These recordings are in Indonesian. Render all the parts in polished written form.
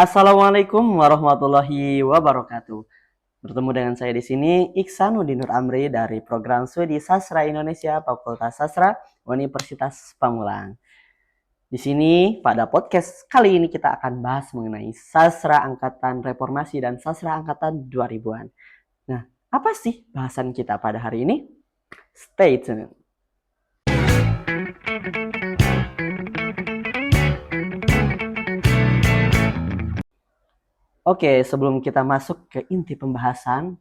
Assalamualaikum warahmatullahi wabarakatuh. Bertemu dengan saya di sini Iksanuddin Nur Amri dari program Studi Sastra Indonesia Fakultas Sastra Universitas Pamulang. Di sini pada podcast kali ini kita akan bahas mengenai sastra angkatan reformasi dan sastra angkatan 2000-an. Nah, apa sih bahasan kita pada hari ini? Stay tuned. Oke, sebelum kita masuk ke inti pembahasan,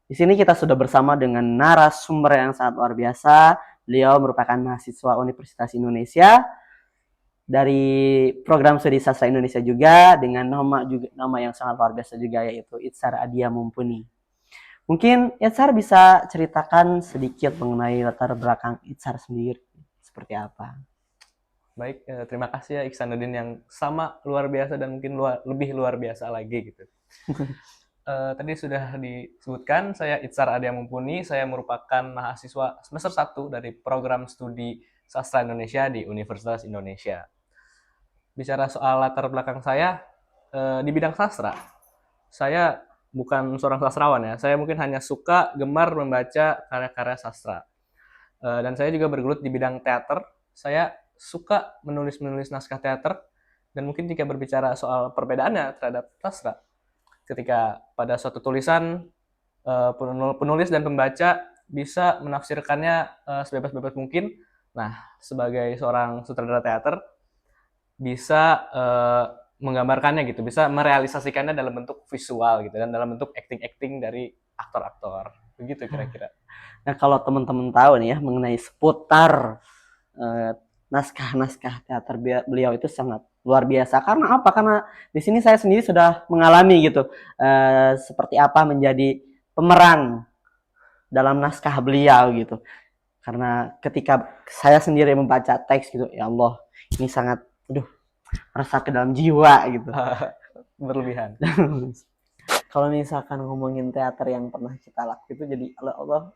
di sini kita sudah bersama dengan narasumber yang sangat luar biasa. Beliau merupakan mahasiswa Universitas Indonesia dari program studi sastra Indonesia juga dengan nama yang sangat luar biasa juga, yaitu Itsar Adia Mumpuni. Mungkin Itsar bisa ceritakan sedikit mengenai latar belakang Itsar sendiri seperti apa? Baik, terima kasih ya Iksanuddin yang sama luar biasa dan mungkin lebih luar biasa lagi gitu. Tadi sudah disebutkan, saya Itsar Adia Mumpuni, saya merupakan mahasiswa semester 1 dari program studi Sastra Indonesia di Universitas Indonesia. Bicara soal latar belakang saya, di bidang sastra, saya bukan seorang sastrawan ya, saya mungkin hanya suka, gemar membaca karya-karya sastra. Dan saya juga bergelut di bidang teater, saya suka menulis naskah teater, dan mungkin jika berbicara soal perbedaannya terhadap sastra, ketika pada suatu tulisan penulis dan pembaca bisa menafsirkannya sebebas-bebas mungkin. Nah, sebagai seorang sutradara teater bisa menggambarkannya gitu, bisa merealisasikannya dalam bentuk visual gitu dan dalam bentuk acting dari aktor-aktor. Begitu kira-kira. Nah, kalau teman-teman tahu nih ya mengenai seputar naskah-naskah teater beliau itu sangat luar biasa. Karena apa? Karena di sini saya sendiri sudah mengalami gitu seperti apa menjadi pemeran dalam naskah beliau gitu. Karena ketika saya sendiri membaca teks gitu, ya Allah, ini sangat merasa ke dalam jiwa gitu. Berlebihan. Kalau misalkan ngomongin teater yang pernah kita lakukan itu jadi Allah.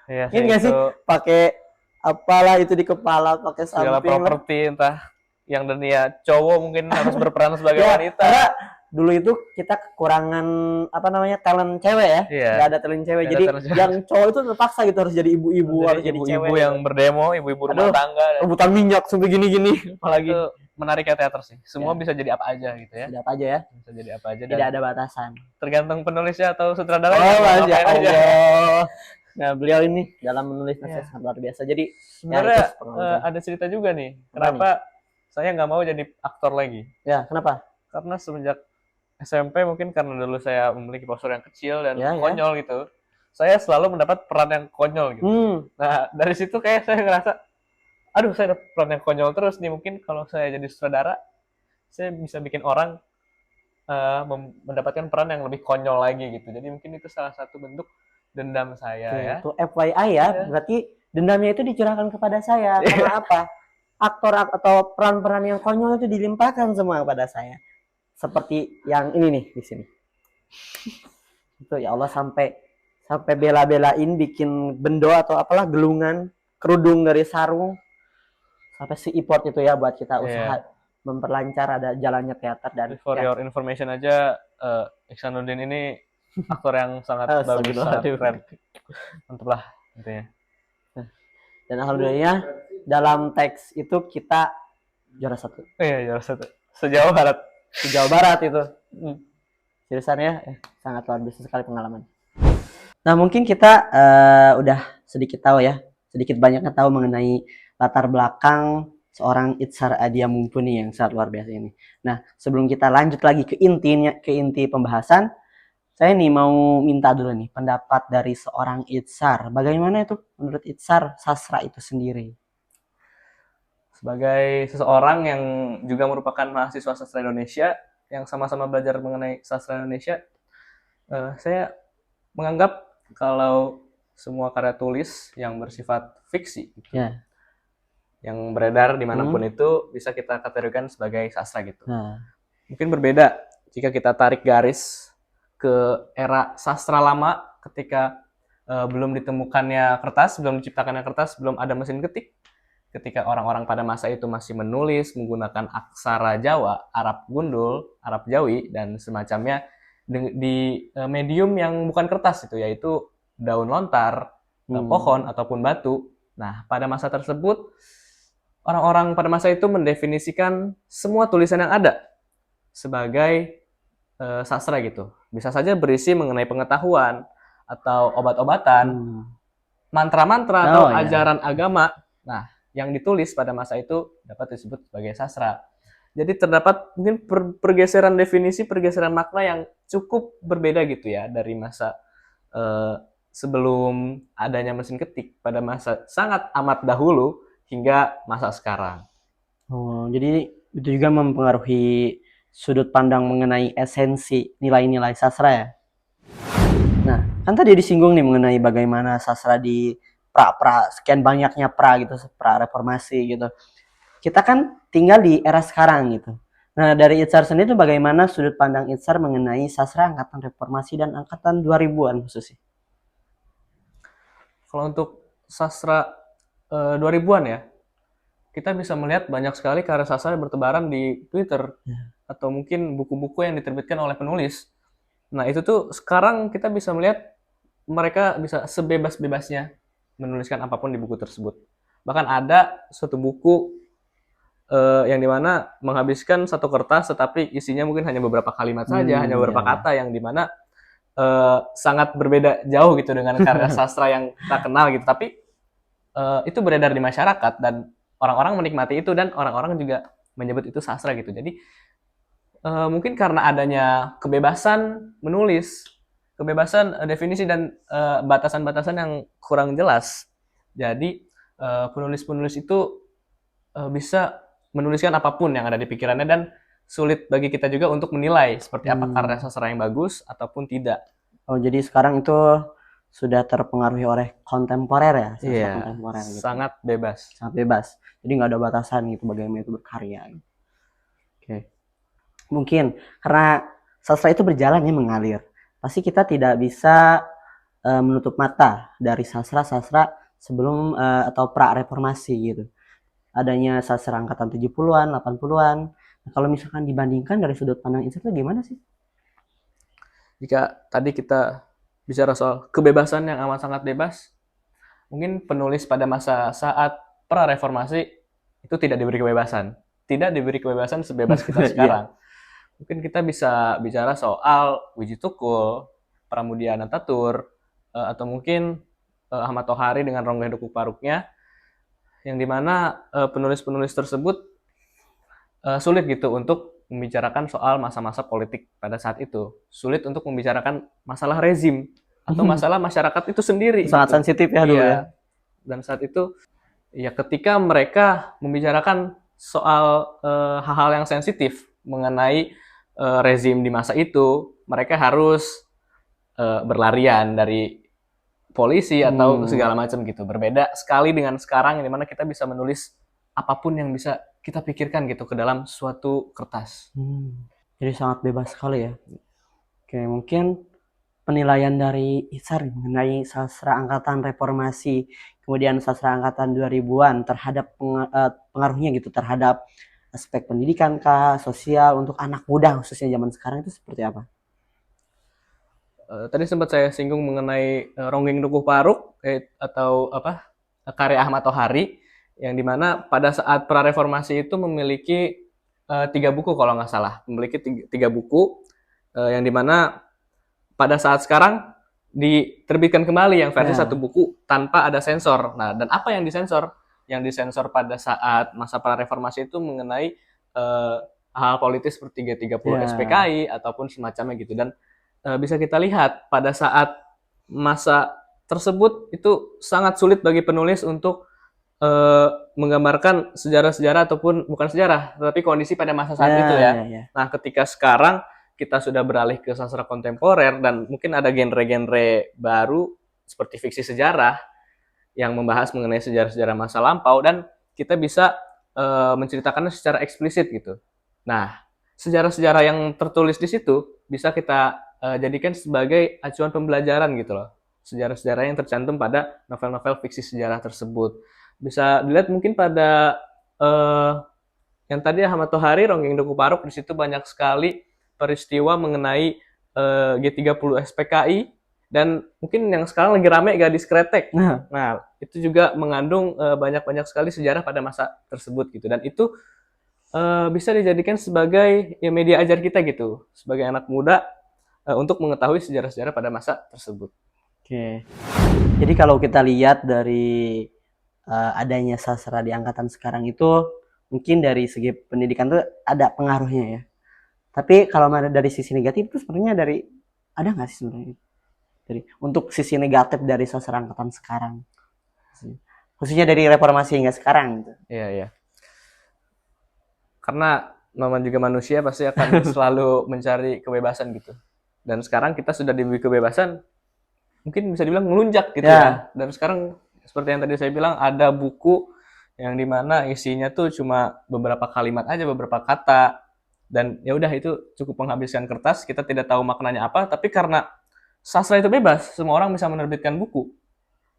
Iya Ini nggak sih pakai apalah itu di kepala, pakai segala samping properti entah yang dunia cowok mungkin harus berperan sebagai ya, wanita. karena dulu itu kita kekurangan apa namanya talent cewek ya, Iya. nggak ada talent cewek. Jadi yang cowok itu terpaksa gitu harus jadi ibu-ibu, harus jadi ibu-ibu cewek yang berdemo, ibu-ibu rumah tangga. Rebutan minyak sampai gini-gini. Apalagi itu menariknya teater sih. Semua bisa jadi apa aja gitu ya. Jadi apa aja ya. Bisa jadi apa aja. Tidak ada batasan. Tergantung penulisnya atau sutradaranya. Oh, Masya Allah. Nah, beliau ini dalam menulis naskah sangat luar biasa. Jadi sebenarnya ada cerita juga nih. Kenapa saya nggak mau jadi aktor lagi? Ya, kenapa? Karena semenjak SMP mungkin karena dulu saya memiliki postur yang kecil dan konyol gitu. Saya selalu mendapat peran yang konyol gitu. Nah, dari situ kayak saya ngerasa, aduh saya dapat peran yang konyol terus nih. Mungkin kalau saya jadi sutradara, saya bisa bikin orang mendapatkan peran yang lebih konyol lagi gitu. Jadi mungkin itu salah satu bentuk dendam saya ya. Itu FYI ya, berarti dendamnya itu dicurahkan kepada saya. Karena apa? Aktor atau peran-peran yang konyol itu dilimpahkan semua kepada saya. Seperti yang ini nih di sini. Itu ya Allah sampai bela-belain bikin bendo atau apalah gelungan, kerudung dari sarung. Sampai si import itu ya buat kita usaha memperlancar ada jalannya teater. Dan for your information aja, Iksanuddin ini aktor yang sangat bagus, sangat keren. Mantap lah intinya. Dan alhamdulillah dalam teks itu kita juara 1. Iya, juara 1. Sejauh barat itu. Jurusannya sangat luar biasa sekali pengalaman. Nah, mungkin kita udah sedikit tahu ya, sedikit banyaknya tahu mengenai latar belakang seorang Itsar Adia Mumpuni yang sangat luar biasa ini. Nah, sebelum kita lanjut lagi ke inti pembahasan, saya nih mau minta dulu nih pendapat dari seorang Itsar. Bagaimana itu menurut Itsar sastra itu sendiri? Sebagai seseorang yang juga merupakan mahasiswa sastra Indonesia yang sama-sama belajar mengenai sastra Indonesia, saya menganggap kalau semua karya tulis yang bersifat fiksi gitu, yang beredar dimanapun itu bisa kita kategorikan sebagai sastra gitu. Mungkin berbeda jika kita tarik garis ke era sastra lama ketika belum ditemukannya kertas, belum diciptakannya kertas, belum ada mesin ketik. ketika orang-orang pada masa itu masih menulis menggunakan aksara Jawa, Arab Gundul, Arab Jawi, dan semacamnya di medium yang bukan kertas itu, yaitu daun lontar, pohon, ataupun batu. Nah, pada masa tersebut, orang-orang pada masa itu mendefinisikan semua tulisan yang ada sebagai sastra gitu. Bisa saja berisi mengenai pengetahuan, atau obat-obatan, mantra-mantra, atau ajaran agama. Nah, yang ditulis pada masa itu dapat disebut sebagai sastra. Jadi terdapat mungkin pergeseran definisi, pergeseran makna yang cukup berbeda gitu ya dari masa sebelum adanya mesin ketik pada masa sangat amat dahulu hingga masa sekarang. Oh, jadi itu juga mempengaruhi sudut pandang mengenai esensi nilai-nilai sastra ya. Nah, kan tadi disinggung nih mengenai bagaimana sastra di pra sekian banyaknya gitu, pra reformasi gitu. Kita kan tinggal di era sekarang gitu. Nah, dari Itzar sendiri itu bagaimana sudut pandang Itzar mengenai sastra angkatan reformasi dan angkatan 2000-an khususnya? Kalau untuk sastra 2000-an ya, kita bisa melihat banyak sekali karya sastra yang bertebaran di Twitter, atau mungkin buku-buku yang diterbitkan oleh penulis. Nah, itu tuh sekarang kita bisa melihat mereka bisa sebebas-bebasnya menuliskan apapun di buku tersebut. Bahkan ada suatu buku yang dimana menghabiskan satu kertas tetapi isinya mungkin hanya beberapa kalimat saja, hanya beberapa kata, yang dimana sangat berbeda jauh gitu dengan karya sastra yang tak kenal gitu. Tapi itu beredar di masyarakat dan orang-orang menikmati itu, dan orang-orang juga menyebut itu sastra gitu. Jadi mungkin karena adanya kebebasan menulis, kebebasan definisi, dan batasan-batasan yang kurang jelas, jadi penulis-penulis itu bisa menuliskan apapun yang ada di pikirannya, dan sulit bagi kita juga untuk menilai seperti apa karya sastra yang bagus ataupun tidak. Oh, jadi sekarang itu sudah terpengaruhi oleh kontemporer ya, sastra kontemporer gitu. Sangat bebas. Sangat bebas. Jadi nggak ada batasan gitu bagaimana itu berkarya. Oke. Mungkin karena sastra itu berjalan ya, mengalir. Pasti kita tidak bisa menutup mata dari sastra-sastra sebelum atau pra-reformasi gitu. Adanya sastra angkatan 70-an, 80-an. Nah, kalau misalkan dibandingkan dari sudut pandang itu gimana sih? Jika tadi kita bicara soal kebebasan yang amat sangat bebas, mungkin penulis pada masa saat pra-reformasi itu tidak diberi kebebasan. Tidak diberi kebebasan sebebas kita sekarang. Mungkin kita bisa bicara soal Wiji Tukul, Pramudia Anantatur, atau mungkin Ahmad Tohari dengan Rongga Heduk Paruknya, yang dimana penulis-penulis tersebut sulit gitu untuk membicarakan soal masa-masa politik pada saat itu. Sulit untuk membicarakan masalah rezim atau masalah masyarakat itu sendiri. Sangat gitu. sensitif ya dulu ya. Dan saat itu, ya ketika mereka membicarakan soal hal-hal yang sensitif mengenai rezim di masa itu, mereka harus berlarian dari polisi atau segala macam gitu. Berbeda sekali dengan sekarang, di mana kita bisa menulis apapun yang bisa kita pikirkan gitu ke dalam suatu kertas. Jadi sangat bebas sekali ya. Oke, mungkin penilaian dari Itzar mengenai sastra angkatan reformasi, kemudian sastra angkatan 2000-an terhadap pengaruhnya gitu terhadap aspek pendidikan kah, sosial untuk anak muda khususnya zaman sekarang itu seperti apa? Tadi sempat saya singgung mengenai Ronggeng Dukuh Paruk atau apa karya Ahmad Tohari, yang dimana pada saat pra-reformasi itu memiliki 3 buku kalau nggak salah, memiliki 3 buku yang dimana pada saat sekarang diterbitkan kembali yang versi 1 buku tanpa ada sensor. Nah, dan apa yang disensor? Yang disensor pada saat masa pra-reformasi itu mengenai hal politis seperti G30 SPKI ataupun semacamnya gitu. Dan bisa kita lihat pada saat masa tersebut itu sangat sulit bagi penulis untuk menggambarkan sejarah-sejarah ataupun bukan sejarah, tetapi kondisi pada masa saat itu ya. Nah, ketika sekarang kita sudah beralih ke sastra kontemporer dan mungkin ada genre-genre baru seperti fiksi sejarah yang membahas mengenai sejarah-sejarah masa lampau, dan kita bisa menceritakannya secara eksplisit gitu. Nah, sejarah-sejarah yang tertulis di situ bisa kita jadikan sebagai acuan pembelajaran gitu loh. Sejarah-sejarah yang tercantum pada novel-novel fiksi sejarah tersebut. Bisa dilihat mungkin pada eh, yang tadi Ahmad Tohari, Ronggeng Duku Paruk, di situ banyak sekali peristiwa mengenai G30 SPKI, dan mungkin yang sekarang lagi rame Gadis Kretek. Nah, Nah, itu juga mengandung banyak-banyak sekali sejarah pada masa tersebut gitu. Dan itu bisa dijadikan sebagai ya, media ajar kita gitu, sebagai anak muda untuk mengetahui sejarah-sejarah pada masa tersebut. oke. Jadi kalau kita lihat dari adanya sastra di angkatan sekarang itu mungkin dari segi pendidikan tuh ada pengaruhnya ya. Tapi kalau dari sisi negatif itu sebenarnya ada nggak sih sebenarnya dari untuk sisi negatif dari sastra angkatan sekarang, khususnya dari reformasi hingga sekarang gitu. Iya, iya. Karena namanya juga manusia pasti akan selalu mencari kebebasan gitu. Dan sekarang kita sudah diberi kebebasan, mungkin bisa dibilang melunjak gitu ya. Dan sekarang seperti yang tadi saya bilang, ada buku yang dimana isinya tuh cuma beberapa kalimat aja, beberapa kata, dan ya udah itu cukup menghabiskan kertas. Kita tidak tahu maknanya apa, tapi karena sastra itu bebas, semua orang bisa menerbitkan buku.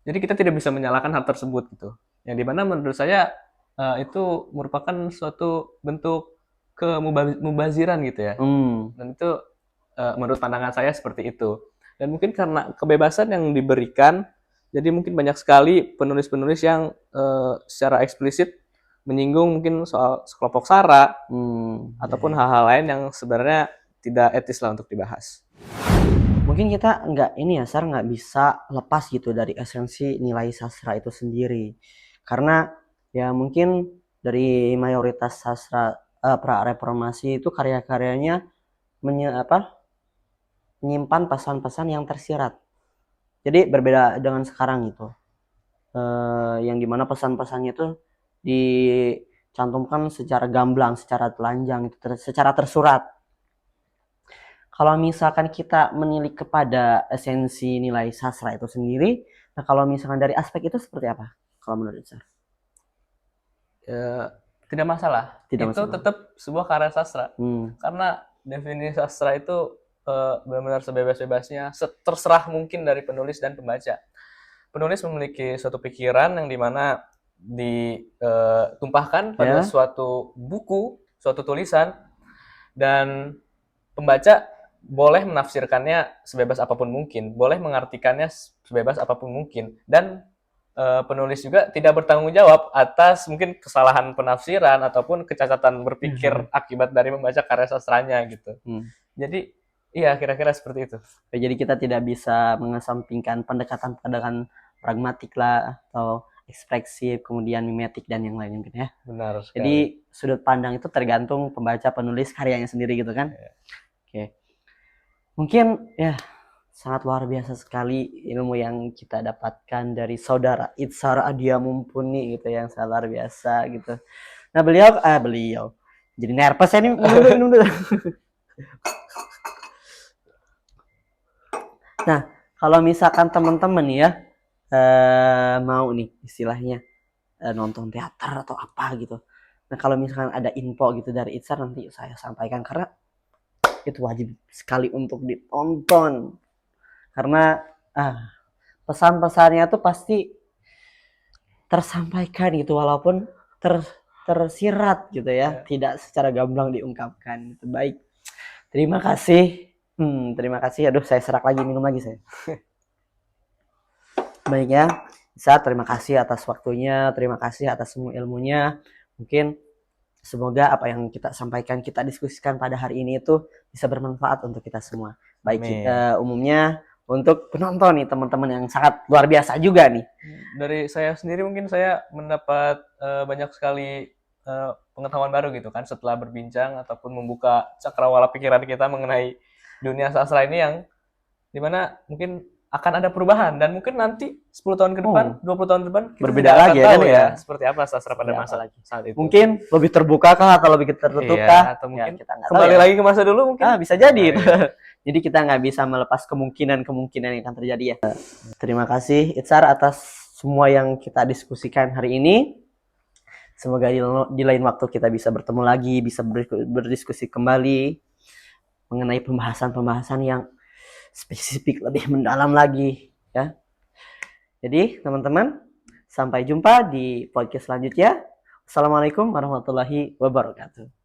Jadi kita tidak bisa menyalahkan hal tersebut gitu. Yang dimana menurut saya itu merupakan suatu bentuk kemubaziran gitu ya. Dan itu menurut pandangan saya seperti itu. Dan mungkin karena kebebasan yang diberikan, jadi mungkin banyak sekali penulis-penulis yang secara eksplisit menyinggung mungkin soal sekelompok sara ataupun hal-hal lain yang sebenarnya tidak etis lah untuk dibahas. Mungkin kita nggak bisa lepas gitu dari esensi nilai sastra itu sendiri, karena ya mungkin dari mayoritas sastra pra reformasi itu karya-karyanya menyimpan pesan-pesan yang tersirat. Jadi berbeda dengan sekarang itu, yang dimana pesan-pesannya itu dicantumkan secara gamblang, secara telanjang, secara tersurat. Kalau misalkan kita menilik kepada esensi nilai sastra itu sendiri, nah kalau misalkan dari aspek itu seperti apa? Kalau menurut saya? Ya, tidak masalah. Tidak Itu masalah. tetap sebuah karya sastra. Karena definisi sastra itu benar-benar sebebas-bebasnya, terserah mungkin dari penulis dan pembaca. Penulis memiliki suatu pikiran yang dimana ditumpahkan pada suatu buku, suatu tulisan, dan pembaca boleh menafsirkannya sebebas apapun mungkin, boleh mengartikannya sebebas apapun mungkin, dan penulis juga tidak bertanggung jawab atas mungkin kesalahan penafsiran ataupun kecacatan berpikir akibat dari membaca karya sastranya gitu. Jadi iya, kira-kira seperti itu. Jadi kita tidak bisa mengesampingkan pendekatan-pendekatan pragmatik lah atau ekspresif, kemudian mimetik dan yang lain mungkin ya. Benar sekali. Jadi sudut pandang itu tergantung pembaca, penulis karyanya sendiri gitu kan. Oke. Mungkin ya sangat luar biasa sekali ilmu yang kita dapatkan dari saudara Itsar Adia Mumpuni gitu, yang sangat luar biasa gitu. Nah beliau jadi nervous ya nih, minum dulu. Nah kalau misalkan teman-teman ya mau nih istilahnya nonton teater atau apa gitu, nah kalau misalkan ada info gitu dari Itsar nanti saya sampaikan, karena itu wajib sekali untuk ditonton, karena pesan-pesannya tuh pasti tersampaikan gitu, walaupun tersirat gitu ya, tidak secara gamblang diungkapkan. Baik, terima kasih. Terima kasih. Aduh, saya serak lagi, minum lagi saya. Baik ya, terima kasih atas waktunya, terima kasih atas semua ilmunya. Mungkin semoga apa yang kita sampaikan, kita diskusikan pada hari ini itu bisa bermanfaat untuk kita semua. Baik umumnya untuk penonton nih, teman-teman yang sangat luar biasa juga nih. Dari saya sendiri mungkin saya mendapat banyak sekali pengetahuan baru gitu kan, setelah berbincang ataupun membuka cakrawala pikiran kita mengenai dunia sastra ini, yang dimana mungkin akan ada perubahan, dan mungkin nanti 10 tahun ke depan, 20 tahun ke depan kita berbeda lagi ya, tahu ya seperti apa sastra pada masa saat itu. Mungkin lebih terbuka kah atau lebih tertutup kah? Atau mungkin kita kembali lagi ke masa dulu mungkin. Bisa jadi. Jadi kita nggak bisa melepas kemungkinan yang akan terjadi ya. Terima kasih Itsar atas semua yang kita diskusikan hari ini. Semoga di lain waktu kita bisa bertemu lagi, bisa berdiskusi kembali mengenai pembahasan-pembahasan yang spesifik, lebih mendalam lagi ya. Jadi teman-teman, Sampai jumpa di podcast selanjutnya. Assalamualaikum warahmatullahi wabarakatuh.